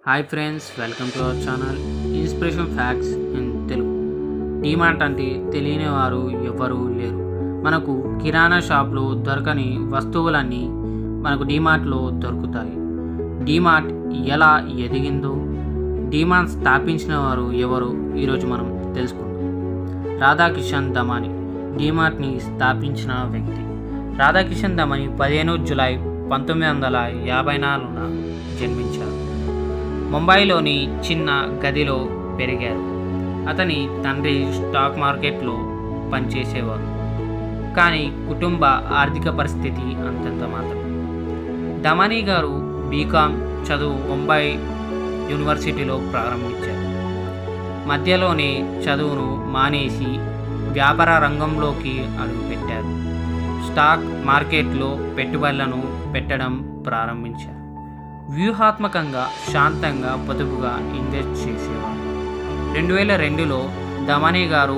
Hi friends, welcome to our channel inspiration facts in Telugu. DMart అంటే తెలియని వారు ఎవ్వరూ లేరు. మనకు కిరాణా షాప్లో దొరకని వస్తువులన్నీ మనకు డీమార్ట్లో దొరుకుతాయి. డీమార్ట్ ఎలా ఎదిగిందో, డీమార్ట్ స్థాపించిన వారు ఎవరో ఈరోజు మనం తెలుసుకుందాం. రాధాకిషన్ దమాని డీమార్ట్ని స్థాపించిన వ్యక్తి. రాధాకిషన్ దమాని 15 జూలై 1954 జన్మించారు. ముంబైలోని చిన్న గదిలో పెరిగారు. అతని తండ్రి స్టాక్ మార్కెట్లో పనిచేసేవారు, కానీ కుటుంబ ఆర్థిక పరిస్థితి అంతంత మాత్రం. దమాని గారు బీకామ్ చదువు ముంబై యూనివర్సిటీలో ప్రారంభించారు. మధ్యలోనే చదువును మానేసి వ్యాపార రంగంలోకి అడుగుపెట్టారు. స్టాక్ మార్కెట్లో పెట్టుబడులను పెట్టడం ప్రారంభించారు. వ్యూహాత్మకంగా, శాంతంగా, పొదుపుగా ఇన్వెస్ట్ చేసేవారు. 2002లో దమాని గారు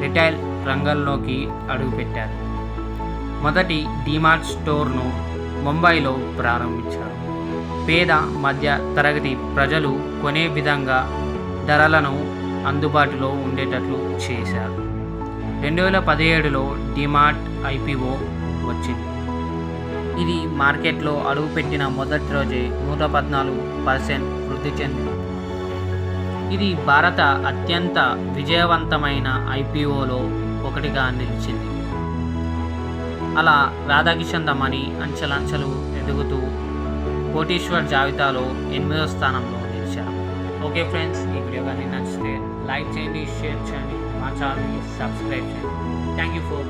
రిటైల్ రంగంలోకి అడుగుపెట్టారు. మొదటి డీమార్ట్ స్టోర్ను ముంబైలో ప్రారంభించారు. పేద మధ్య తరగతి ప్రజలు కొనే విధంగా ధరలను అందుబాటులో ఉండేటట్లు చేశారు. 2017లో డీమార్ట్ ఐపీఓ వచ్చింది. ఇది మార్కెట్లో అడుగుపెట్టిన మొదటి రోజే 114% వృద్ధి చెందింది. ఇది భారత అత్యంత విజయవంతమైన ఐపీఓలో ఒకటిగా నిలిచింది. అలా రాధాకిషన్ దమాని అంచెలంచెలు ఎదుగుతూ కోటీశ్వర్ జాబితాలో 8వ స్థానంలో నిలిచారు. ఓకే ఫ్రెండ్స్, ఈ వీడియో కానీ నచ్చితే లైక్ చేయండి, షేర్ చేయండి, మా ఛానల్ని సబ్స్క్రైబ్ చేయండి. Thank you for